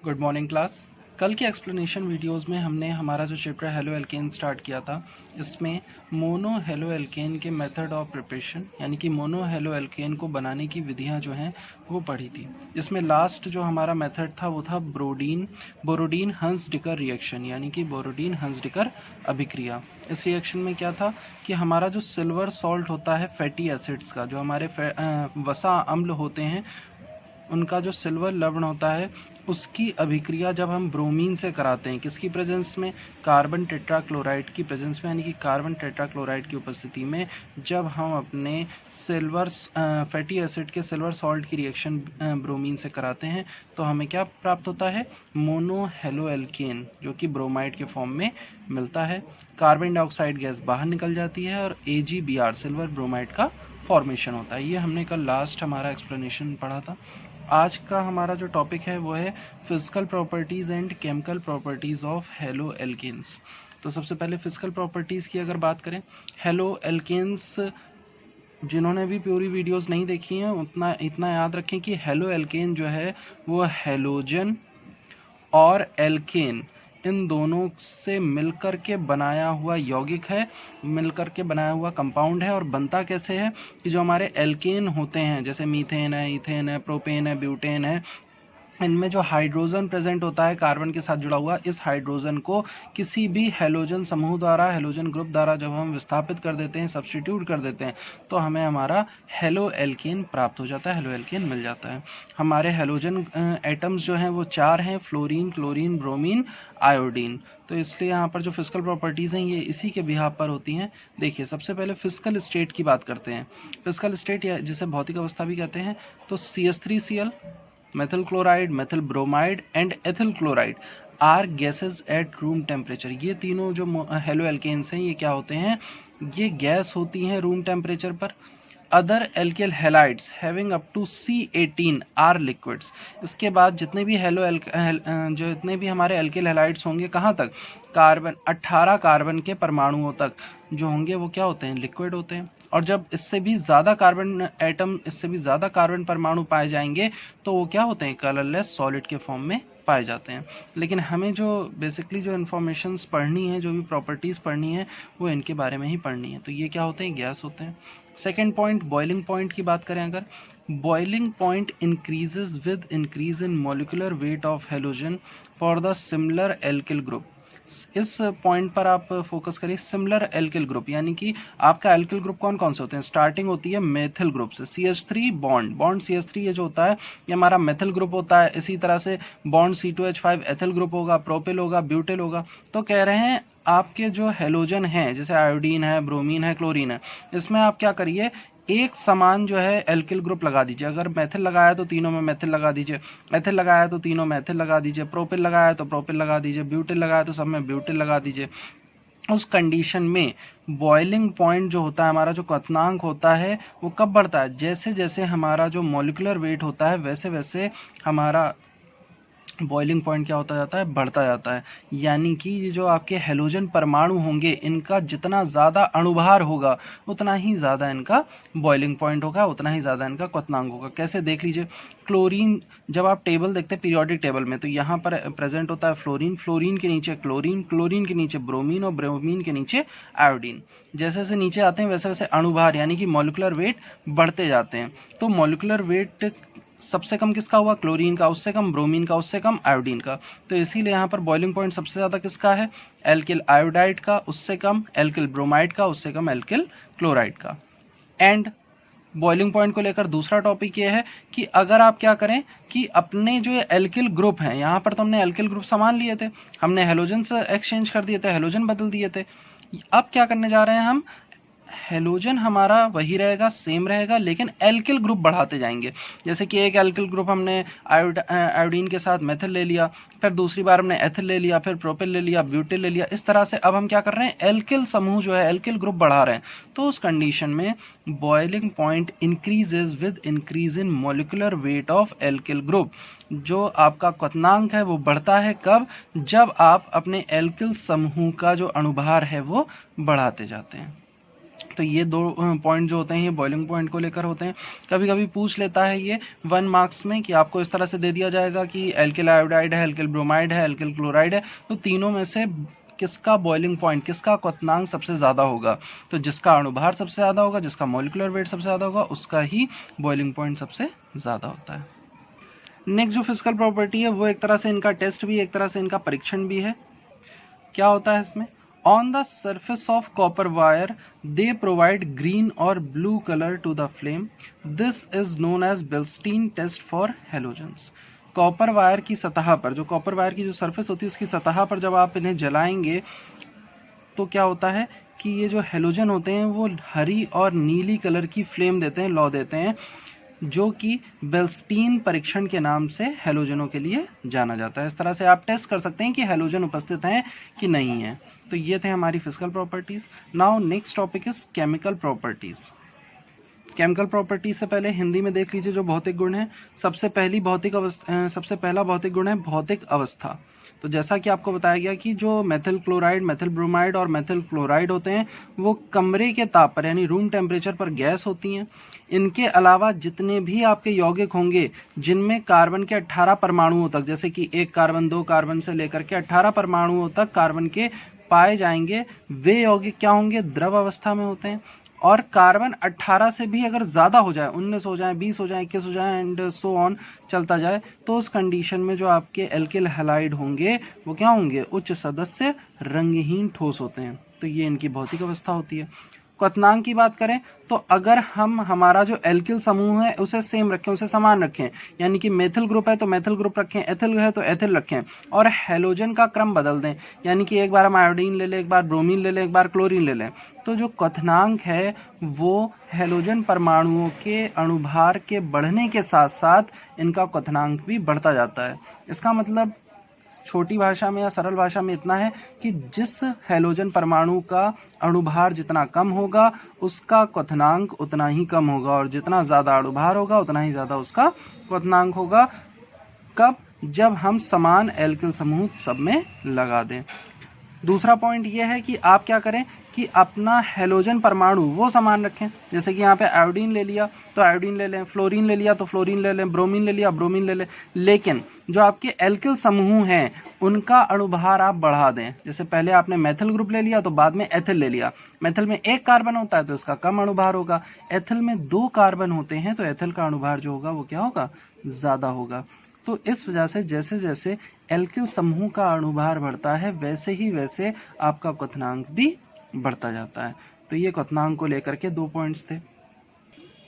Good morning class. कल के explanation videos में हमने हमारा जो चैप्टर हेलो एल्केन स्टार्ट किया था, इसमें मोनो हेलो एल्केन के मेथड ऑफ प्रिपरेशन यानी कि मोनो हेलो एल्केन को बनाने की विधियां जो हैं वो पढ़ी थी। इसमें लास्ट जो हमारा मेथड था वो था बोरोडीन हंसडिकर रिएक्शन यानी कि बोरोडीन हंसडिकर अभिक्रिया। इस रिएक्शन में क्या था कि हमारा जो सिल्वर सॉल्ट होता है फैटी एसिड्स का, जो हमारे वसा अम्ल होते हैं, उनका जो सिल्वर लवण होता है उसकी अभिक्रिया जब हम ब्रोमीन से कराते हैं, किसकी प्रेजेंस में, कार्बन टेट्राक्लोराइड की प्रेजेंस में, यानी कि कार्बन टेट्राक्लोराइड की उपस्थिति में जब हम अपने सिल्वर फैटी एसिड के सिल्वर सॉल्ट की रिएक्शन ब्रोमीन से कराते हैं तो हमें क्या प्राप्त होता है, मोनो हेलो एल्केन, जो कि ब्रोमाइड के फॉर्म में मिलता है। कार्बन डाइऑक्साइड गैस बाहर निकल जाती है और AgBr सिल्वर ब्रोमाइड का फॉर्मेशन होता है। ये हमने कल लास्ट हमारा एक्सप्लेनेशन पढ़ा था। आज का हमारा जो टॉपिक है वो है physical properties and chemical properties of haloalkanes. तो सबसे पहले फिजिकल प्रॉपर्टीज़ की अगर बात करें, हेलो एल्केन्स जिन्होंने भी पूरी वीडियोस नहीं देखी हैं इतना याद रखें कि हेलो एल्केन जो है वो हेलोजन और एल्केन इन दोनों से मिलकर के बनाया हुआ यौगिक है, मिलकर के बनाया हुआ कंपाउंड है। और बनता कैसे है कि जो हमारे एल्केन होते हैं, जैसे मीथेन है, इथेन है, प्रोपेन है, ब्यूटेन है, इनमें जो हाइड्रोजन प्रेजेंट होता है कार्बन के साथ जुड़ा हुआ, इस हाइड्रोजन को किसी भी हेलोजन समूह द्वारा, हेलोजन ग्रुप द्वारा जब हम विस्थापित कर देते हैं, सब्स्टिट्यूट कर देते हैं, तो हमें हमारा हेलो एल्केन प्राप्त हो जाता है, हेलो एल्केन मिल जाता है। हमारे हेलोजन एटम्स जो हैं वो 4 हैं, फ्लोरीन, क्लोरीन, ब्रोमीन, आयोडीन। तो इसलिए यहाँ पर जो फिजिकल प्रॉपर्टीज़ हैं ये इसी के बिहाफ पर होती हैं। देखिए, सबसे पहले फिजिकल स्टेट की बात करते हैं। फिजिकल स्टेट या जिसे भौतिक अवस्था भी कहते हैं, तो CH3Cl, methyl chloride, methyl bromide and ethyl chloride are gases at room temperature। ये तीनों जो हेलो एल्केन्स हैं ये क्या होते हैं, ये गैस होती हैं रूम टेम्परेचर पर। Other alkyl halides having up to C18 are liquids. इसके बाद जितने भी जितने भी हमारे एल्किल हैलाइड्स होंगे कहाँ तक, 18 कार्बन के परमाणुओं तक जो होंगे वो क्या होते हैं, लिक्विड होते हैं। और जब इससे भी ज़्यादा कार्बन परमाणु पाए जाएंगे तो वो क्या होते हैं, कलरलेस सॉलिड के फॉर्म में पाए जाते हैं। लेकिन हमें जो बेसिकली जो इन्फॉर्मेशंस पढ़नी है, जो भी प्रॉपर्टीज़ पढ़नी है, वो इनके बारे में ही पढ़नी है। तो ये क्या होते हैं, गैस होते हैं। सेकेंड पॉइंट, बॉइलिंग पॉइंट की बात करें अगर, boiling point increases with increase in molecular weight of halogen for the similar alkyl group. इस पॉइंट पर आप फोकस करिए, सिमिलर एल्किल ग्रुप यानी कि आपका एल्किल ग्रुप कौन कौन से होते हैं, स्टार्टिंग होती है मेथिल ग्रुप से, CH3 बॉन्ड CH3 ये जो होता है ये हमारा मेथिल ग्रुप होता है। इसी तरह से बॉन्ड C2H5 एथिल ग्रुप होगा, प्रोपिल होगा, ब्यूटिल होगा। तो कह रहे हैं आपके जो हेलोजन हैं, जैसे आयोडीन है, ब्रोमीन है, क्लोरीन है, इसमें आप क्या करिए, एक समान जो है एल्किल ग्रुप लगा दीजिए। अगर मेथिल लगाया तो तीनों में मेथिल लगा दीजिए, एथिल लगाया तो तीनों में एथिल लगा दीजिए, प्रोपिल लगाया तो प्रोपिल लगा दीजिए, ब्यूटिल लगाया तो सब में ब्यूटिल लगा दीजिए। उस कंडीशन में बॉइलिंग पॉइंट जो होता है, हमारा जो क्वथनांक होता है, वो कब बढ़ता है, जैसे जैसे हमारा जो मॉलिक्यूलर वेट होता है वैसे वैसे हमारा बॉइलिंग पॉइंट क्या होता जाता है, बढ़ता जाता है। यानी कि ये जो आपके हेलोजन परमाणु होंगे इनका जितना ज़्यादा अणुभार होगा उतना ही ज़्यादा इनका बॉइलिंग पॉइंट होगा, उतना ही ज़्यादा इनका क्वथनांक होगा। कैसे, देख लीजिए, क्लोरीन जब आप टेबल देखते हैं पीरियोडिक टेबल में, तो यहाँ पर प्रेजेंट होता है फ्लोरीन, फ्लोरीन के नीचे क्लोरीन, क्लोरीन के नीचे ब्रोमीन और ब्रोमीन के नीचे आयोडीन। जैसे जैसे नीचे आते हैं वैसे वैसे अणुभार यानी कि मॉलिक्यूलर वेट बढ़ते जाते हैं। तो मॉलिक्यूलर वेट सबसे कम किसका हुआ, क्लोरीन का, उससे कम ब्रोमीन का, उससे कम आयोडीन का। तो इसीलिए यहाँ पर बॉइलिंग पॉइंट सबसे ज़्यादा किसका है, एल्किल आयोडाइड का, उससे कम एल्किल ब्रोमाइड का, उससे कम एल्किल क्लोराइड का। एंड बॉइलिंग पॉइंट को लेकर दूसरा टॉपिक ये है कि अगर आप क्या करें कि अपने जो एल्किल ग्रुप हैं, यहाँ पर तो हमने एल्किल ग्रुप सामान लिए थे, हमने हेलोजन से एक्सचेंज कर दिए थे, हेलोजन बदल दिए थे। अब क्या करने जा रहे हैं हम, हेलोजन हमारा वही रहेगा, सेम रहेगा, लेकिन एल्किल ग्रुप बढ़ाते जाएंगे। जैसे कि एक एल्किल ग्रुप हमने आयोडीन के साथ मेथिल ले लिया, फिर दूसरी बार हमने एथिल ले लिया, फिर प्रोपिल ले लिया, ब्यूटिल ले लिया। इस तरह से अब हम क्या कर रहे हैं, एल्किल समूह जो है, एल्किल ग्रुप बढ़ा रहे हैं। तो उस कंडीशन में boiling point increases with increase in molecular weight of alkyl group. जो आपका क्वथनांक है वो बढ़ता है कब, जब आप अपने एल्किल समूह का जो अणुभार है वो बढ़ाते जाते हैं। तो ये दो पॉइंट जो होते हैं ये बॉइलिंग पॉइंट को लेकर होते हैं। कभी कभी पूछ लेता है ये 1 मार्क्स में कि आपको इस तरह से दे दिया जाएगा कि एल्किल आयोडाइड है, एल्किल ब्रोमाइड है, एल्किल क्लोराइड है, तो तीनों में से किसका बॉइलिंग पॉइंट, किसका क्वथनांक सबसे ज़्यादा होगा, तो जिसका अणुभार सबसे ज़्यादा होगा, जिसका मॉलिक्यूलर वेट सबसे ज़्यादा होगा, उसका ही बॉइलिंग पॉइंट सबसे ज़्यादा होता है। नेक्स्ट जो फिजिकल प्रॉपर्टी है वो एक तरह से इनका टेस्ट भी, एक तरह से इनका परीक्षण भी है। क्या होता है इसमें? On the surface of copper wire they provide green और blue colour to the flame, this is known as Beilstein test for halogens. Copper wire की सतह पर, जो कॉपर वायर की जो सरफेस होती है उसकी सतह पर जब आप इन्हें जलाएंगे तो क्या होता है कि ये जो हेलोजन होते हैं वो हरी और नीली कलर की फ्लेम देते हैं, लौ देते हैं, जो कि बेल्स्टीन परीक्षण के नाम से हेलोजनों के लिए जाना जाता है। इस तरह से आप टेस्ट कर सकते हैं कि हेलोजन उपस्थित हैं कि नहीं है। तो ये थे हमारी physical properties. Now next topic is chemical properties. Chemical properties से पहले हिंदी में देख लीजिए जो भौतिक गुण है। सबसे पहला भौतिक गुण है भौतिक अवस्था। तो जैसा कि आपको बताया गया कि जो मेथिल क्लोराइड, मेथिल ब्रोमाइड और मेथिल क्लोराइड होते हैं वो कमरे के ताप पर यानी रूम टेम्परेचर पर गैस होती हैं। इनके अलावा जितने भी आपके यौगिक होंगे जिनमें कार्बन के 18 परमाणुओं तक, जैसे कि 1 कार्बन 2 कार्बन से लेकर के 18 परमाणुओं तक कार्बन के पाए जाएंगे, वे यौगिक क्या होंगे? द्रव अवस्था में होते हैं। और कार्बन 18 से भी अगर ज़्यादा हो जाए, 19 हो जाए, 20 हो जाए, 21 हो जाए एंड सो ऑन चलता जाए, तो उस कंडीशन में जो आपके एल्किल हैलाइड होंगे वो क्या होंगे? उच्च सदस्य रंगहीन ठोस होते हैं। तो ये इनकी भौतिक अवस्था होती है। क्वथनांक की बात करें तो अगर हम हमारा जो एल्किल समूह है उसे सेम रखें, उसे समान रखें, यानी कि मेथिल ग्रुप है तो मेथिल ग्रुप रखें, एथिल है तो एथिल रखें, और हेलोजन का क्रम बदल दें, यानी कि एक बार हम आयोडीन ले लें, एक बार ब्रोमीन ले लें, एक बार क्लोरीन ले लें, तो जो क्वथनांक है वो हेलोजन परमाणुओं के अणुभार के बढ़ने के साथ साथ इनका क्वथनांक भी बढ़ता जाता है। इसका मतलब छोटी भाषा में या सरल भाषा में इतना है कि जिस हेलोजन परमाणु का अणुभार जितना कम होगा उसका क्वथनांक उतना ही कम होगा, और जितना ज़्यादा अणुभार होगा उतना ही ज़्यादा उसका क्वथनांक होगा। कब? जब हम समान एल्किल समूह सब में लगा दें। दूसरा पॉइंट यह है कि आप क्या करें कि अपना हेलोजन परमाणु वो समान रखें। जैसे कि यहाँ पे आयोडीन ले लिया तो आयोडीन ले लें, फ्लोरीन ले लिया तो फ्लोरीन ले लें, ब्रोमीन ले लिया ब्रोमीन ले लें, लेकिन जो आपके एल्किल समूह हैं उनका अणुभार आप बढ़ा दें। जैसे पहले आपने मेथिल ग्रुप ले लिया तो बाद में एथिल ले लिया। मेथिल में 1 कार्बन होता है तो इसका कम अणुभार होगा, एथिल में 2 कार्बन होते हैं तो एथिल का अणुभार जो होगा वो क्या होगा? ज़्यादा होगा। तो इस वजह से जैसे जैसे एल्किल समूह का अणुभार बढ़ता है वैसे ही वैसे आपका क्वथनांक भी बढ़ता जाता है। तो ये क्वथनांक को लेकर के 2 पॉइंट्स थे।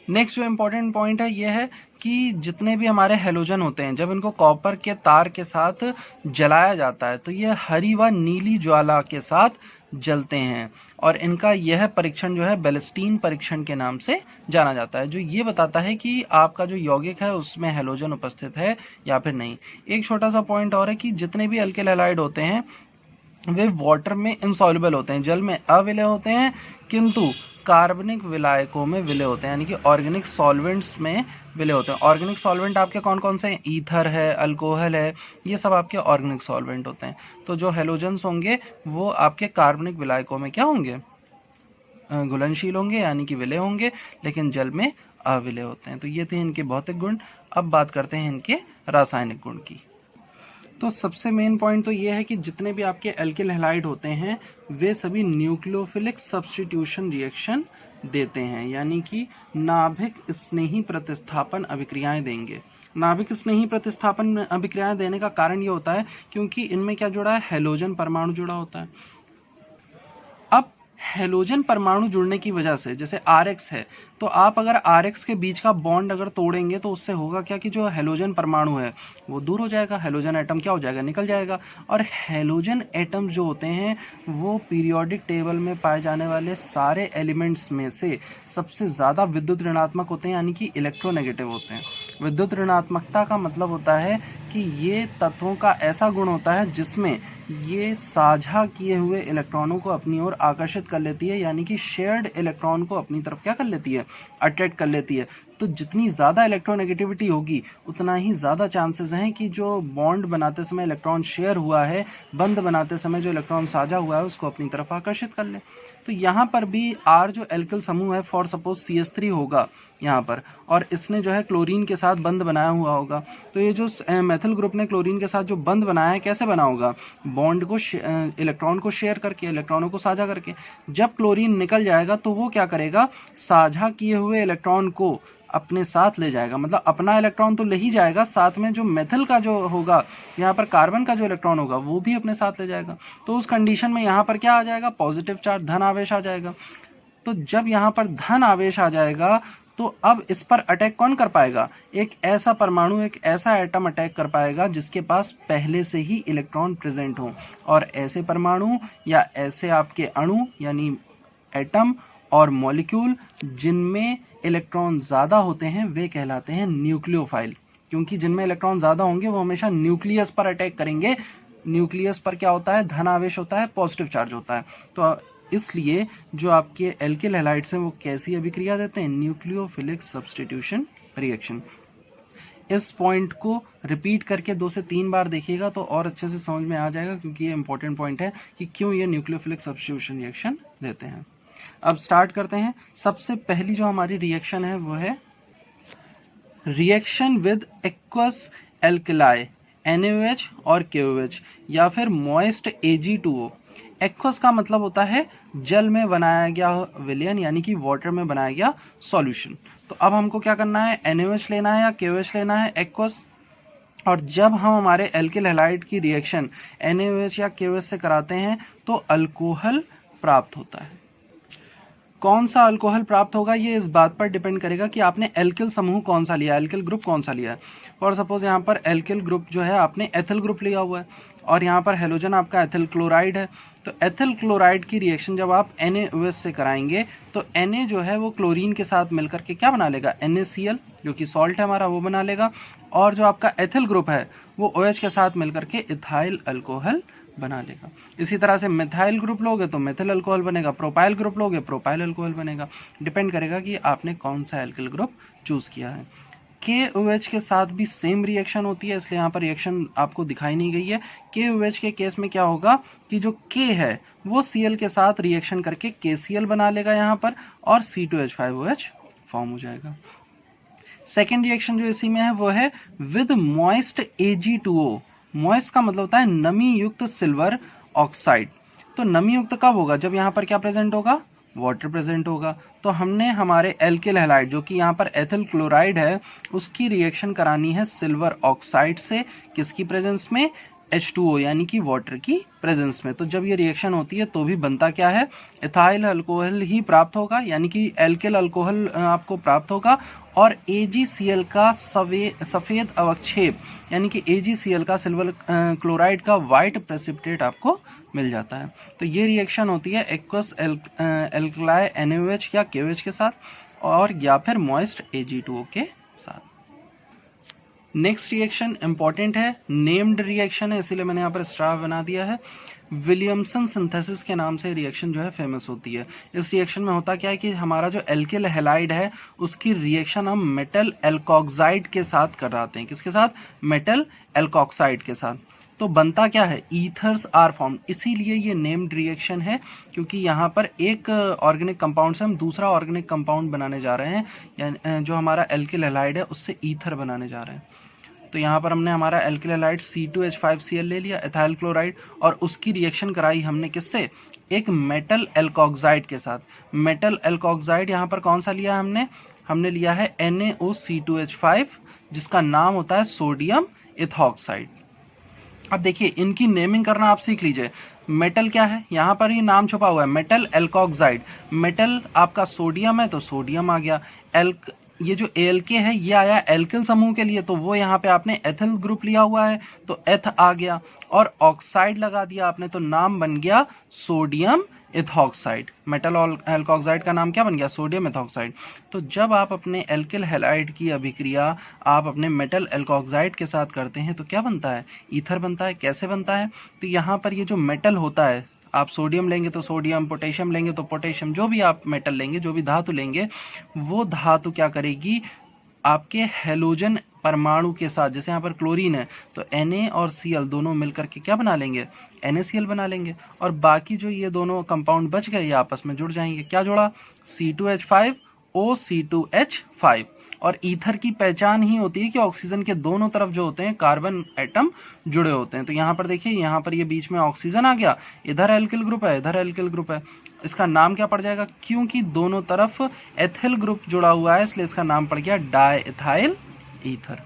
नेक्स्ट जो इम्पोर्टेंट पॉइंट है ये है कि जितने भी हमारे हेलोजन होते हैं जब इनको कॉपर के तार के साथ जलाया जाता है तो ये हरी व नीली ज्वाला के साथ जलते हैं, और इनका यह परीक्षण जो है बेल्स्टीन परीक्षण के नाम से जाना जाता है, जो ये बताता है कि आपका जो यौगिक है उसमें हेलोजन उपस्थित है या फिर नहीं। एक छोटा सा पॉइंट और है कि जितने भी एल्किल हैलाइड होते हैं वे वाटर में इनसॉल्युबल होते हैं, जल में अविलेय होते हैं, किंतु कार्बनिक विलायकों में विलेय होते हैं, यानी कि ऑर्गेनिक सॉल्वेंट्स में विलेय होते हैं। ऑर्गेनिक सॉल्वेंट आपके कौन कौन से हैं? ईथर है, अल्कोहल है, ये सब आपके ऑर्गेनिक सॉल्वेंट होते हैं। तो जो हेलोजन्स होंगे वो आपके कार्बनिक विलायकों में क्या होंगे? घुलनशील होंगे, यानी कि विलेय होंगे, लेकिन जल में अविलेय होते हैं। तो ये थे इनके भौतिक गुण। अब बात करते हैं इनके रासायनिक गुण की। तो सबसे मेन पॉइंट तो ये है कि जितने भी आपके एल्किल हैलाइड होते हैं वे सभी न्यूक्लियोफिलिक सब्स्टिट्यूशन रिएक्शन देते हैं, यानी कि नाभिक स्नेही प्रतिस्थापन अभिक्रियाएं देंगे। नाभिक स्नेही प्रतिस्थापन अभिक्रियाएं देने का कारण ये होता है क्योंकि इनमें क्या जुड़ा है? हेलोजन परमाणु जुड़ा होता है। अब हेलोजन परमाणु जुड़ने की वजह से जैसे RX है तो आप अगर RX के बीच का बॉन्ड अगर तोड़ेंगे तो उससे होगा क्या कि जो हेलोजन परमाणु है वो दूर हो जाएगा, हेलोजन एटम क्या हो जाएगा? निकल जाएगा। और हेलोजन एटम जो होते हैं वो पीरियोडिक टेबल में पाए जाने वाले सारे एलिमेंट्स में से सबसे ज़्यादा विद्युत ऋणात्मक होते हैं, यानी कि इलेक्ट्रोनेगेटिव होते हैं। विद्युत ऋणात्मकता का मतलब होता है कि ये तत्वों का ऐसा गुण होता है जिसमें ये साझा किए हुए इलेक्ट्रॉनों को अपनी ओर आकर्षित कर लेती है, यानी कि शेयर्ड इलेक्ट्रॉन को अपनी तरफ क्या कर लेती है? अट्रैक्ट कर लेती है। तो तो जितनी ज़्यादा इलेक्ट्रोनेगेटिविटी होगी उतना ही ज़्यादा चांसेस हैं कि जो बॉन्ड बनाते समय इलेक्ट्रॉन शेयर हुआ है, बंध बनाते समय जो इलेक्ट्रॉन साझा हुआ है उसको अपनी तरफ आकर्षित कर ले। तो यहाँ पर भी R जो एल्किल समूह है फॉर सपोज CH3 होगा यहाँ पर, और इसने जो है क्लोरीन के साथ बंध बनाया हुआ होगा। तो ये जो मेथिल ग्रुप ने क्लोरीन के साथ जो बंध बनाया है कैसे बना होगा? बॉन्ड को इलेक्ट्रॉन को शेयर करके, इलेक्ट्रॉनों को साझा करके। जब क्लोरीन निकल जाएगा तो वो क्या करेगा? साझा किए हुए इलेक्ट्रॉन को अपने साथ ले जाएगा, मतलब अपना इलेक्ट्रॉन तो ले ही जाएगा, साथ में जो मेथिल का जो होगा यहाँ पर कार्बन का जो इलेक्ट्रॉन होगा वो भी अपने साथ ले जाएगा। तो उस कंडीशन में यहाँ पर क्या आ जाएगा? पॉजिटिव चार्ज, धन आवेश आ जाएगा। तो जब यहाँ पर धन आवेश आ जाएगा तो अब इस पर अटैक कौन कर पाएगा? एक ऐसा परमाणु, एक ऐसा एटम अटैक कर पाएगा जिसके पास पहले से ही इलेक्ट्रॉन प्रेजेंट हो। और ऐसे परमाणु या ऐसे आपके अणु यानी एटम और मॉलिक्यूल जिनमें इलेक्ट्रॉन ज़्यादा होते हैं वे कहलाते हैं न्यूक्लियोफाइल, क्योंकि जिनमें इलेक्ट्रॉन ज़्यादा होंगे वो हमेशा न्यूक्लियस पर अटैक करेंगे। न्यूक्लियस पर क्या होता है? धन आवेश होता है, पॉजिटिव चार्ज होता है। तो इसलिए जो आपके एल्किल हैलाइड्स हैं वो कैसी अभिक्रिया देते हैं? Nucleophilic substitution reaction. इस पॉइंट को रिपीट करके 2 से 3 बार देखिएगा तो और अच्छे से समझ में आ जाएगा, क्योंकि ये इंपॉर्टेंट पॉइंट है कि क्यों ये न्यूक्लियोफिलिक सब्स्टिट्यूशन रिएक्शन देते हैं। अब स्टार्ट करते हैं। सबसे पहली जो हमारी रिएक्शन है वो है reaction with aqueous alkali NaOH और KOH या फिर मॉइस्ट Ag2O। एक्वस का मतलब होता है जल में बनाया गया विलयन, यानी कि वाटर में बनाया गया सॉल्यूशन। तो अब हमको क्या करना है? NaOH लेना है या KOH लेना है? एक्वस। और जब हम हमारे एल्किल हैलाइड की रिएक्शन NaOH या KOH से कराते हैं तो अल्कोहल प्राप्त होता है। कौन सा अल्कोहल प्राप्त होगा ये इस बात पर डिपेंड करेगा कि आपने एल्किल समूह कौन सा लिया है, एल्किल ग्रुप कौन सा लिया है। फॉर सपोज यहाँ पर एल्किल ग्रुप जो है आपने एथिल ग्रुप लिया हुआ है और यहाँ पर हेलोजन आपका एथिल क्लोराइड है। तो एथिल क्लोराइड की रिएक्शन जब आप NaOH से कराएंगे तो Na जो है वो क्लोरीन के साथ मिलकर के क्या बना लेगा? NaCl जो कि सॉल्ट है हमारा वो बना लेगा, और जो आपका एथिल ग्रुप है वो OH के साथ मिलकर के इथाइल अल्कोहल बना लेगा। इसी तरह से मिथाइल ग्रुप लोगे तो मेथिल अल्कोहल बनेगा, प्रोपाइल ग्रुप लोगे प्रोपाइल अल्कोहल बनेगा। डिपेंड करेगा कि आपने कौन सा एल्किल ग्रुप चूज़ किया है। KOH के साथ भी सेम रिएक्शन होती है, इसलिए यहाँ पर रिएक्शन आपको दिखाई नहीं गई है। KOH के केस में क्या होगा कि जो K है वो Cl के साथ रिएक्शन करके KCl बना लेगा यहाँ पर, और C2H5OH फॉर्म हो जाएगा। सेकेंड रिएक्शन जो इसी में है वो है विद मॉइस्ट Ag2O। मॉइस्ट का मतलब होता है नमी युक्त सिल्वर ऑक्साइड। तो नमी युक्त कब होगा? जब यहाँ पर क्या प्रेजेंट होगा? वाटर प्रेजेंट होगा। तो हमने हमारे एल्किल हैलाइड जो कि यहाँ पर एथिल क्लोराइड है उसकी रिएक्शन करानी है सिल्वर ऑक्साइड से, किसकी प्रेजेंस में? H2O यानी कि वाटर की प्रेजेंस में। तो जब ये रिएक्शन होती है तो भी बनता क्या है? इथाइल अल्कोहल ही प्राप्त होगा, यानी कि एल्किल अल्कोहल आपको प्राप्त होगा, और AgCl का सफ़ेद अवक्षेप यानी कि AgCl का सिल्वर क्लोराइड का वाइट प्रेसिपिटेट आपको मिल जाता है। तो ये रिएक्शन होती है एक्वस एल्कलाई NaOH या KOH के साथ, और या फिर मॉइस्ट Ag2O के साथ। नेक्स्ट रिएक्शन इंपॉर्टेंट है, नेम्ड रिएक्शन है, इसीलिए मैंने यहाँ पर स्टार बना दिया है। विलियमसन सिंथेसिस के नाम से रिएक्शन जो है फेमस होती है। इस रिएक्शन में होता क्या है कि हमारा जो एल्किल हैलाइड है उसकी रिएक्शन हम मेटल एल्कोक्साइड के साथ कराते हैं। किसके साथ? मेटल एल्कोक्साइड के साथ। तो बनता क्या है? Ethers are form. इसीलिए ये नेम्ड रिएक्शन है, क्योंकि यहाँ पर एक ऑर्गेनिक कंपाउंड से हम दूसरा ऑर्गेनिक कंपाउंड बनाने जा रहे हैं, यानी जो हमारा एल्किल हैलाइड है उससे ईथर बनाने जा रहे हैं। तो यहाँ पर हमने हमारा एल्किल हैलाइड C2H5Cl ले लिया, एथाइल क्लोराइड, और उसकी रिएक्शन कराई हमने किससे? एक मेटल एल्कोक्साइड के साथ। मेटल एल्कोक्साइड यहाँ पर कौन सा लिया है हमने लिया है NaOC2H5, जिसका नाम होता है सोडियम इथॉक्साइड। अब देखिए इनकी नेमिंग करना आप सीख लीजिए। मेटल क्या है? यहाँ पर ही नाम छुपा हुआ है, मेटल एल्कोक्साइड। मेटल आपका सोडियम है तो सोडियम आ गया। ये जो ALK है ये आया एल्किल समूह के लिए, तो वो यहाँ पे आपने एथिल ग्रुप लिया हुआ है तो एथ आ गया, और ऑक्साइड लगा दिया आपने तो नाम बन गया सोडियम इथॉक्साइड। मेटल एल्कोक्साइड का नाम क्या बन गया? Sodium ethoxide. तो जब आप अपने एल्किल हैलाइड की अभिक्रिया आप अपने मेटल एल्कोक्साइड के साथ करते हैं तो क्या बनता है? ईथर बनता है। कैसे बनता है? तो यहाँ पर ये जो मेटल होता है, आप सोडियम लेंगे तो सोडियम, पोटेशियम लेंगे तो पोटेशियम, जो भी आप मेटल लेंगे, जो भी धातु लेंगे, वो धातु क्या करेगी? आपके हेलोजन परमाणु के साथ, जैसे यहाँ पर क्लोरीन है तो Na और Cl दोनों मिलकर के क्या बना लेंगे, NaCl बना लेंगे, और बाकी जो ये दोनों कंपाउंड बच गए ये आपस में जुड़ जाएंगे। क्या जुड़ा, C2H5 OC2H5। और ईथर की पहचान ही होती है कि ऑक्सीजन के दोनों तरफ जो होते हैं कार्बन एटम जुड़े होते हैं। तो यहाँ पर देखिए, यहाँ पर ये बीच में ऑक्सीजन आ गया, इधर एल्किल ग्रुप है, इधर एल्किल ग्रुप है। इसका नाम क्या पड़ जाएगा, क्योंकि दोनों तरफ एथिल ग्रुप जुड़ा हुआ है इसलिए इसका नाम पड़ गया diethyl ether.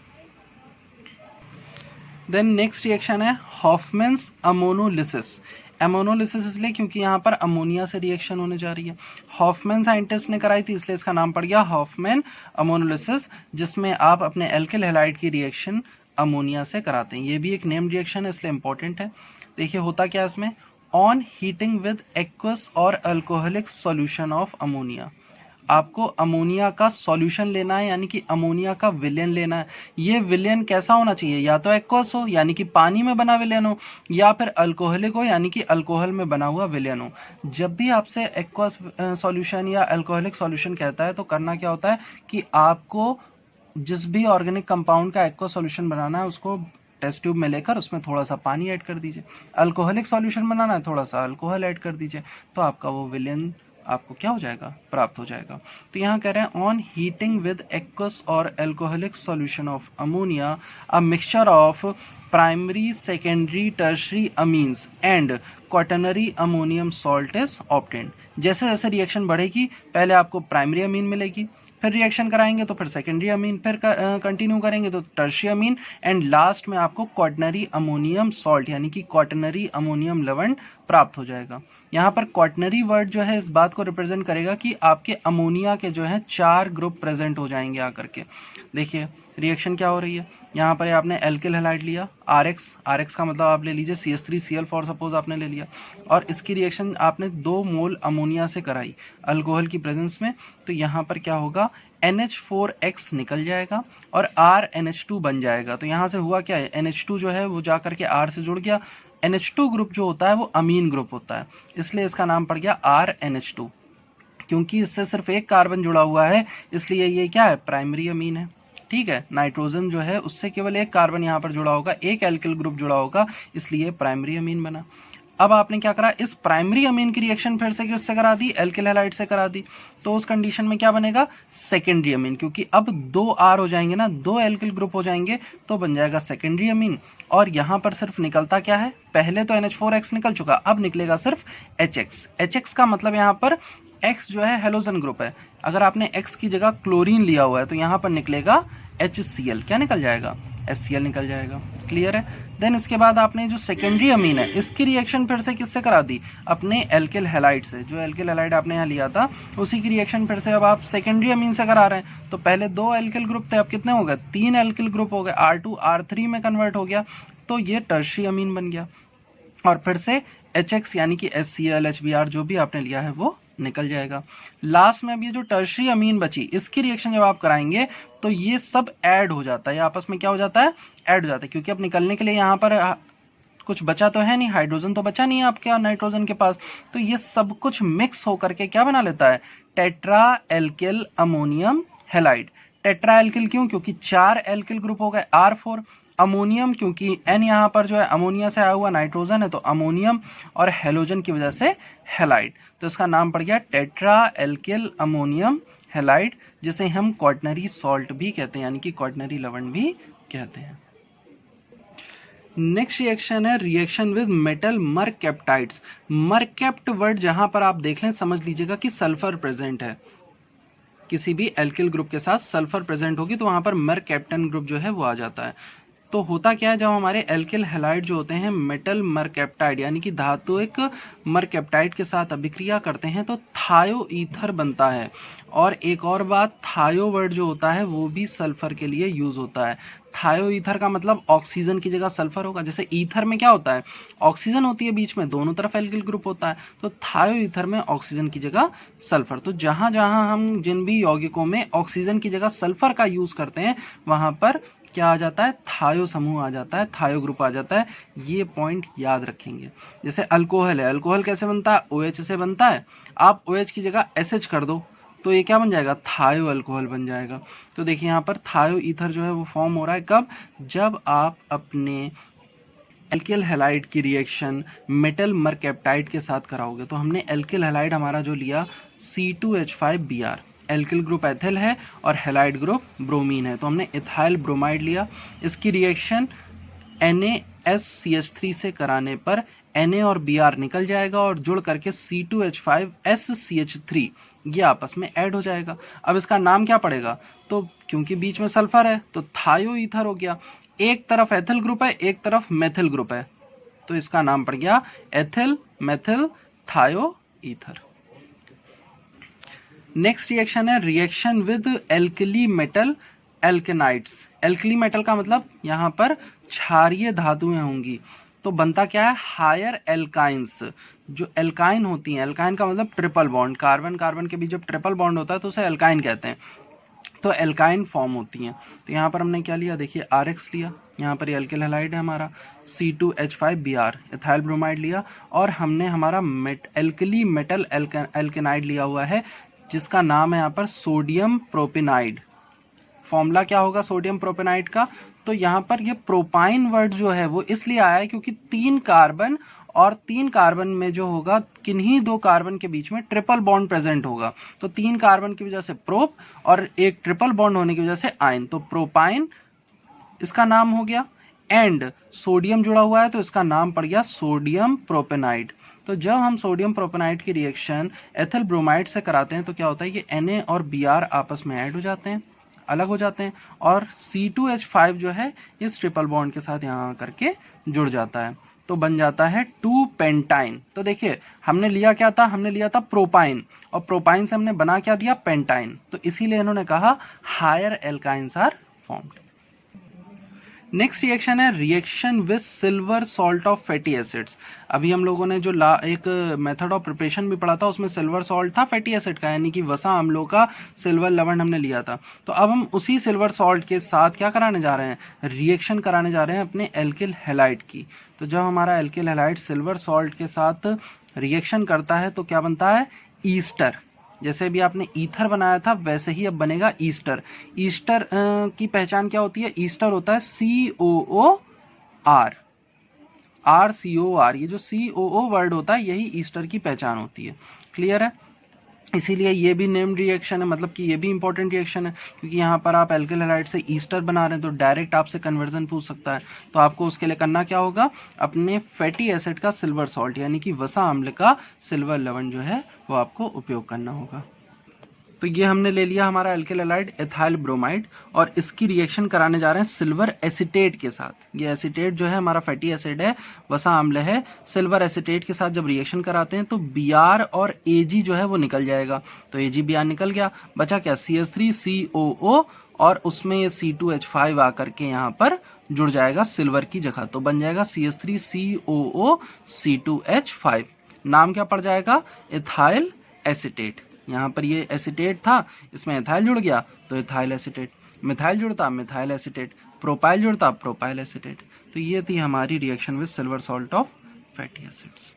Then next reaction है हॉफमैन्स अमोनोलिसिस। अमोनोलिसिस इसलिए क्योंकि यहाँ पर अमोनिया से रिएक्शन होने जा रही है। हॉफमैन साइंटिस्ट ने कराई थी इसलिए इसका नाम पड़ गया हॉफमैन अमोनोलिसिस, जिसमें आप अपने एल्किल हैलाइड की रिएक्शन अमोनिया से कराते हैं। ये भी एक नेम्ड रिएक्शन है इसलिए इंपॉर्टेंट है। देखिए होता क्या है इसमें, ऑन हीटिंग विद एक्वस और अल्कोहलिक सॉल्यूशन ऑफ अमोनिया, आपको अमोनिया का सॉल्यूशन लेना है, यानी कि अमोनिया का विलयन लेना है। ये विलयन कैसा होना चाहिए, या तो एक्वस हो यानी कि पानी में बना विलयन हो, या फिर अल्कोहलिक हो यानी कि अल्कोहल में बना हुआ विलयन हो। जब भी आपसे एक्वस सॉल्यूशन या अल्कोहलिक सॉल्यूशन कहता है तो करना क्या होता है कि आपको जिस भी ऑर्गेनिक कंपाउंड का एक्वस सॉल्यूशन बनाना है उसको टेस्ट ट्यूब में लेकर उसमें थोड़ा सा पानी ऐड कर दीजिए। अल्कोहलिक सॉल्यूशन बनाना है, थोड़ा सा अल्कोहल ऐड कर दीजिए, तो आपका वो विलयन आपको क्या हो जाएगा, प्राप्त हो जाएगा। तो यहाँ कह रहे हैं ऑन हीटिंग विद एक्वस और alcoholic solution of ammonia a mixture of primary secondary tertiary amines and quaternary ammonium salt is obtained. जैसे जैसे रिएक्शन बढ़ेगी पहले आपको प्राइमरी अमीन मिलेगी, फिर रिएक्शन कराएंगे तो फिर सेकेंडरी अमीन, फिर कंटिन्यू करेंगे तो टर्शियरी अमीन, एंड लास्ट में आपको क्वाटरनरी अमोनियम सॉल्ट यानी कि क्वाटरनरी अमोनियम लवण प्राप्त हो जाएगा। यहाँ पर क्वाटरनरी वर्ड जो है इस बात को रिप्रेजेंट करेगा कि आपके अमोनिया के जो है 4 ग्रुप प्रेजेंट हो जाएंगे आकर के। देखिए रिएक्शन क्या हो रही है, यहाँ पर आपने एल्किल हैलाइड लिया RX का मतलब आप ले लीजिए CH3Cl फॉर सपोज आपने ले लिया, और इसकी रिएक्शन आपने 2 मोल अमोनिया से कराई अल्कोहल की प्रेजेंस में, तो यहाँ पर क्या होगा NH4X निकल जाएगा और RNH2 बन जाएगा। तो यहाँ से हुआ क्या है, NH2 जो है वो जा करके R से जुड़ गया, NH2 ग्रुप जो होता है वो अमीन ग्रुप होता है इसलिए इसका नाम पड़ गया RNH2। क्योंकि इससे सिर्फ एक कार्बन जुड़ा हुआ है इसलिए ये क्या है, प्राइमरी अमीन है। ठीक है, नाइट्रोजन जो है उससे केवल एक कार्बन यहाँ पर जुड़ा होगा, एक एल्किल ग्रुप जुड़ा होगा इसलिए प्राइमरी अमीन बना। अब आपने क्या करा, इस प्राइमरी अमीन की रिएक्शन फिर से किससे करा दी, एल्किल हैलाइड से करा दी, तो उस कंडीशन में क्या बनेगा, सेकेंडरी अमीन, क्योंकि अब 2 R हो जाएंगे ना, 2 एल्किल ग्रुप हो जाएंगे तो बन जाएगा सेकेंडरी अमीन। और यहाँ पर सिर्फ निकलता क्या है, पहले तो NH4X निकल चुका, अब निकलेगा सिर्फ HX का मतलब यहाँ पर X जो है हेलोजन ग्रुप है, अगर आपने X की जगह क्लोरीन लिया हुआ है तो यहाँ पर निकलेगा HCl, क्या निकल जाएगा, HCl निकल जाएगा। क्लियर है। देन इसके बाद आपने जो सेकेंडरी अमीन है इसकी रिएक्शन फिर से किससे करा दी, अपने एल्किल हैलाइड से, जो एल्किल हैलाइड आपने यहाँ लिया था उसी की रिएक्शन फिर से अब आप सेकेंडरी अमीन से करा रहे हैं। तो पहले 2 एल्किल ग्रुप थे, अब कितने हो गए, 3 एल्किल ग्रुप हो गए, R2 R3 में कन्वर्ट हो गया तो ये टर्शियरी अमीन बन गया, और फिर से HX यानी कि HCl HBr जो भी आपने लिया है वो निकल जाएगा। लास्ट में अब ये जो टर्शियरी अमीन बची इसकी रिएक्शन जब आप कराएंगे तो ये सब ऐड हो जाता है, आपस में क्या हो जाता है, ऐड हो जाता है, क्योंकि अब निकलने के लिए यहाँ पर कुछ बचा तो है नहीं, हाइड्रोजन तो बचा नहीं है आपके नाइट्रोजन के पास, तो ये सब कुछ मिक्स होकर के क्या बना लेता है, tetra alkyl ammonium halide. Tetra alkyl क्यों, क्योंकि 4 एल्किल ग्रुप हो गए R4, अमोनियम क्योंकि N यहाँ पर जो है अमोनिया से आया हुआ नाइट्रोजन है तो अमोनियम, और हेलोजन की वजह से हैलाइड, तो इसका नाम पड़ गया टेट्रा एल्किल अमोनियम हैलाइड, जिसे हम क्वाटरनरी सॉल्ट भी कहते हैं यानी कि क्वाटरनरी लवण भी कहते हैं। नेक्स्ट रिएक्शन है रिएक्शन विद मेटल मरकैप्टाइड्स। मरकैप्ट वर्ड जहां पर आप देख लें समझ लीजिएगा कि सल्फर प्रेजेंट है, किसी भी एल्किल ग्रुप के साथ सल्फर प्रेजेंट होगी तो वहां पर मरकैप्टन ग्रुप जो है वो आ जाता है। तो होता क्या है, जब हमारे एल्किल हैलाइड जो होते हैं मेटल मरकैप्टाइड यानी कि धातुइक मरकैप्टाइड के साथ अभिक्रिया करते हैं तो थायो ईथर बनता है। और एक और बात, थायो वर्ड जो होता है वो भी सल्फर के लिए यूज होता है। थायो ईथर का मतलब ऑक्सीजन की जगह सल्फर होगा, जैसे ईथर में क्या होता है, ऑक्सीजन होती है बीच में, दोनों तरफ एल्किल ग्रुप होता है, तो थायो ईथर में ऑक्सीजन की जगह सल्फर। तो जहां जहां हम जिन भी यौगिकों में ऑक्सीजन की जगह सल्फर का यूज करते हैं वहां पर क्या आ जाता है, थायो समूह आ जाता है, थायो ग्रुप आ जाता है। ये पॉइंट याद रखेंगे। जैसे अल्कोहल है, अल्कोहल कैसे बनता है, OH से बनता है, आप OH की जगह SH कर दो तो ये क्या बन जाएगा, थायो अल्कोहल बन जाएगा। तो देखिए यहाँ पर थायो ईथर जो है वो फॉर्म हो रहा है कब, जब आप अपने एल्किल हैलाइड की रिएक्शन मेटल मरकैप्टाइड के साथ कराओगे। तो हमने एल्किल हैलाइड हमारा जो लिया C2H5Br, एल्किल ग्रुप एथिल है और हैलाइड ग्रुप ब्रोमीन है, तो हमने इथाइल ब्रोमाइड लिया। इसकी रिएक्शन NaSCH3 से कराने पर Na और Br निकल जाएगा और जुड़ करके C2H5SCH3 ये आपस में ऐड हो जाएगा। अब इसका नाम क्या पड़ेगा, तो क्योंकि बीच में सल्फर है तो थायो ईथर हो गया। एक तरफ एथिल ग्रुप है, एक तरफ मेथिल ग्रुप है, तो इसका नाम पड़ गया ethyl methyl thio ether. Next reaction है reaction with alkali metal alkanides. Alkali metal का मतलब यहाँ पर क्षारीय धातुएं होंगी, तो बनता क्या है, हायर एल्काइंस। जो एल्काइन होती हैं, एल्काइन का मतलब ट्रिपल बॉन्ड, कार्बन कार्बन के बीच जब ट्रिपल बॉन्ड होता है तो उसे एल्काइन कहते हैं, तो एल्काइन फॉर्म होती हैं। तो यहाँ पर हमने क्या लिया, देखिए RX लिया, यहाँ पर एल्किल हैलाइड है हमारा C2H5Br, इथाइल ब्रोमाइड लिया, और हमने हमारा एल्कली मेटल एल्केनाइड लिया हुआ है जिसका नाम है यहाँ पर सोडियम प्रोपेनाइड। फॉर्मूला क्या होगा सोडियम प्रोपेनाइड का, तो यहाँ पर ये प्रोपाइन वर्ड जो है वो इसलिए आया है क्योंकि 3 कार्बन और 3 कार्बन में जो होगा किन्हीं 2 कार्बन के बीच में ट्रिपल बॉन्ड प्रेजेंट होगा, तो 3 कार्बन की वजह से प्रोप और एक ट्रिपल बॉन्ड होने की वजह से आयन, तो प्रोपाइन इसका नाम हो गया। एंड सोडियम जुड़ा हुआ है तो इसका नाम पड़ गया सोडियम प्रोपेनाइड। तो जब हम सोडियम प्रोपेनाइड की रिएक्शन एथिल ब्रोमाइड से कराते हैं तो क्या होता है, ये Na और Br आपस में ऐड हो जाते हैं, अलग हो जाते हैं, और C2H5 जो है इस ट्रिपल बॉन्ड के साथ यहाँ करके जुड़ जाता है, तो बन जाता है 2 पेंटाइन। तो देखिए हमने लिया क्या था, हमने लिया था प्रोपाइन, और प्रोपाइन से हमने बना क्या दिया, पेंटाइन, तो इसीलिए इन्होंने कहा higher alkynes are formed. Next reaction है reaction with silver salt of fatty acids. अभी हम लोगों ने जो एक मेथड ऑफ प्रिपरेशन भी पढ़ा था उसमें सिल्वर सॉल्ट था फैटी एसिड का, यानी कि वसा अम्लों का सिल्वर लवण हमने लिया था। तो अब हम उसी सिल्वर सॉल्ट के साथ क्या कराने जा रहे हैं, रिएक्शन कराने जा रहे हैं अपने एल्किल हैलाइड की। तो जब हमारा एल्किल हैलाइड सिल्वर सॉल्ट के साथ रिएक्शन करता है तो क्या बनता है, ईस्टर। जैसे भी आपने ईथर बनाया था वैसे ही अब बनेगा ईस्टर। ईस्टर की पहचान क्या होती है, ईस्टर होता है COOR, RCOR, ये जो COO वर्ड होता है यही ईस्टर की पहचान होती है। क्लियर है, इसीलिए ये भी नेम्ड रिएक्शन है, मतलब कि ये भी इंपॉर्टेंट रिएक्शन है क्योंकि यहाँ पर आप एल्किल हैलाइड से ईस्टर बना रहे हैं तो डायरेक्ट आपसे कन्वर्जन पूछ सकता है। तो आपको उसके लिए करना क्या होगा, अपने फैटी एसिड का सिल्वर सॉल्ट यानी कि वसा अम्ल का सिल्वर लवण जो है वो आपको उपयोग करना होगा। तो ये हमने ले लिया हमारा एल्किल हैलाइड एथाइल ब्रोमाइड, और इसकी रिएक्शन कराने जा रहे हैं सिल्वर एसीटेट के साथ। ये एसीटेट जो है हमारा फैटी एसिड है, वसा अम्ल है, सिल्वर एसीटेट के साथ जब रिएक्शन कराते हैं तो Br और Ag जो है वो निकल जाएगा। तो AgBr निकल गया, बचा क्या CH3COO, और उसमें ये C2H5 आकर के यहाँ पर जुड़ जाएगा सिल्वर की जगह, तो बन जाएगा CH3COO C2H5। नाम क्या पड़ जाएगा, एथाइल एसीटेट। यहाँ पर ये एसीटेट था, इसमें एथाइल जुड़ गया तो एथाइल एसीटेट, मिथाइल जुड़ता मिथाइल एसीटेट, प्रोपाइल जुड़ता प्रोपाइल एसीटेट। तो ये थी हमारी reaction with silver salt of fatty acids.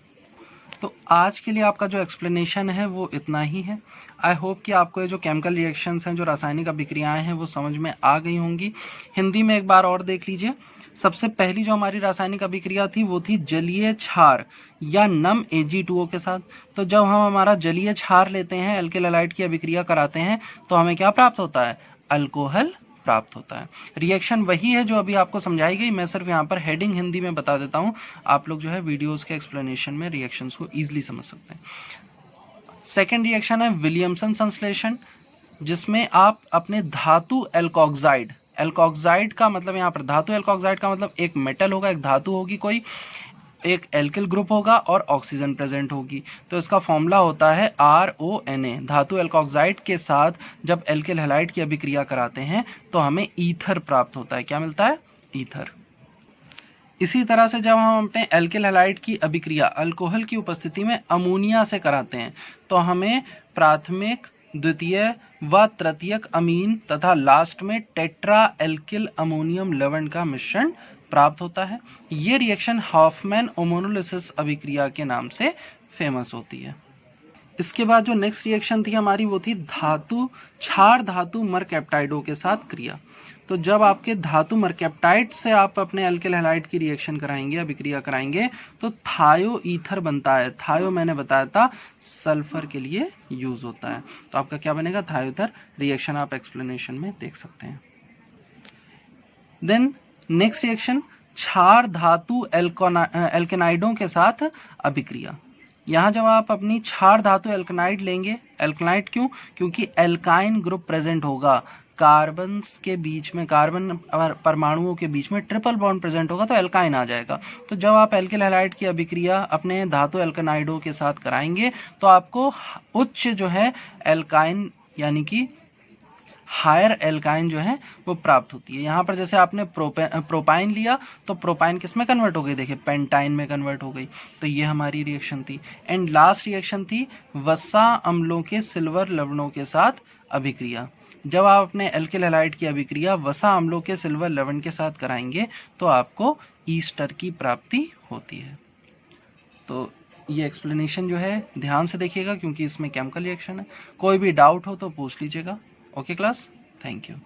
तो आज के लिए आपका जो एक्सप्लेनेशन है वो इतना ही है। आई होप कि आपको ये जो केमिकल रिएक्शंस हैं, जो रासायनिक अभिक्रियाएं हैं वो समझ में आ गई होंगी। हिंदी में एक बार और देख लीजिए। सबसे पहली जो हमारी रासायनिक अभिक्रिया थी वो थी जलीय क्षार या नम Ag2O के साथ। तो जब हम हमारा जलीय क्षार लेते हैं, एल्किल हैलाइड की अभिक्रिया कराते हैं तो हमें क्या प्राप्त होता है, अल्कोहल प्राप्त होता है। रिएक्शन वही है जो अभी आपको समझाई गई, मैं सिर्फ यहाँ पर हेडिंग हिंदी में बता देता हूँ, आप लोग जो है वीडियोस के एक्सप्लेनेशन में रिएक्शंस को ईजिली समझ सकते हैं। सेकेंड रिएक्शन है विलियमसन संश्लेषण, जिसमें आप अपने धातु एल्कोक्साइड, एल्कोक्साइड का मतलब यहाँ पर धातु एल्कोक्साइड का मतलब एक मेटल होगा, एक धातु होगी कोई, एक एल्किल ग्रुप होगा और ऑक्सीजन प्रेजेंट होगी। तो इसका फॉर्मूला होता है RONA। धातु एल्कोक्साइड के साथ जब एल्किल हैलाइड की अभिक्रिया कराते हैं तो हमें ईथर प्राप्त होता है। क्या मिलता है, ईथर। इसी तरह से जब हम अपने एल्किल हैलाइड की अभिक्रिया अल्कोहल की उपस्थिति में अमोनिया से कराते हैं तो हमें प्राथमिक, द्वितीय व तृतीयक अमीन तथा लास्ट में टेट्रा एल्किल अमोनियम लवण का मिश्रण प्राप्त होता है। ये रिएक्शन हॉफमैन ओमोनोलिसिस अभिक्रिया के नाम से फेमस होती है। इसके बाद जो नेक्स्ट रिएक्शन थी हमारी वो थी क्षार धातु मरकैप्टाइडों के साथ क्रिया। तो जब आपके धातु मरकैप्टाइड से आप अपने अल्किल हैलाइड की रिएक्शन कराएंगे, अभिक्रिया कराएंगे, तो थायो ईथर बनता है। थायो मैंने बताया था सल्फर के लिए यूज होता है, तो आपका क्या बनेगा, थायो ईथर। रिएक्शन आप एक्सप्लेनेशन में देख सकते हैं। देन नेक्स्ट रिएक्शन क्षार धातु एल्केनाइडों के साथ अभिक्रिया। यहाँ जब आप अपनी क्षार धातु एल्केनाइड लेंगे, एल्केनाइड क्यों, क्योंकि एल्काइन ग्रुप प्रेजेंट होगा, कार्बन के बीच में, कार्बन परमाणुओं के बीच में ट्रिपल बॉन्ड प्रेजेंट होगा, तो एल्काइन आ जाएगा। तो जब आप एल्किल हैलाइड की अभिक्रिया अपने धातु एल्केनाइडों के साथ कराएंगे तो आपको उच्च जो है एल्काइन यानी कि हायर एल्काइन जो है वो प्राप्त होती है। यहाँ पर जैसे आपने प्रोपाइन लिया तो प्रोपाइन किस में कन्वर्ट हो गई, देखिए पेंटाइन में कन्वर्ट हो गई। तो ये हमारी रिएक्शन थी। एंड लास्ट रिएक्शन थी वसा अम्लों के सिल्वर लवणों के साथ अभिक्रिया। जब आप अपने एल्किल हैलाइड की अभिक्रिया वसा अम्लों के सिल्वर लवण के साथ कराएंगे तो आपको ईस्टर की प्राप्ति होती है। तो ये एक्सप्लेनेशन जो है ध्यान से देखिएगा क्योंकि इसमें केमिकल रिएक्शन है। कोई भी डाउट हो तो पूछ लीजिएगा। Okay class, thank you.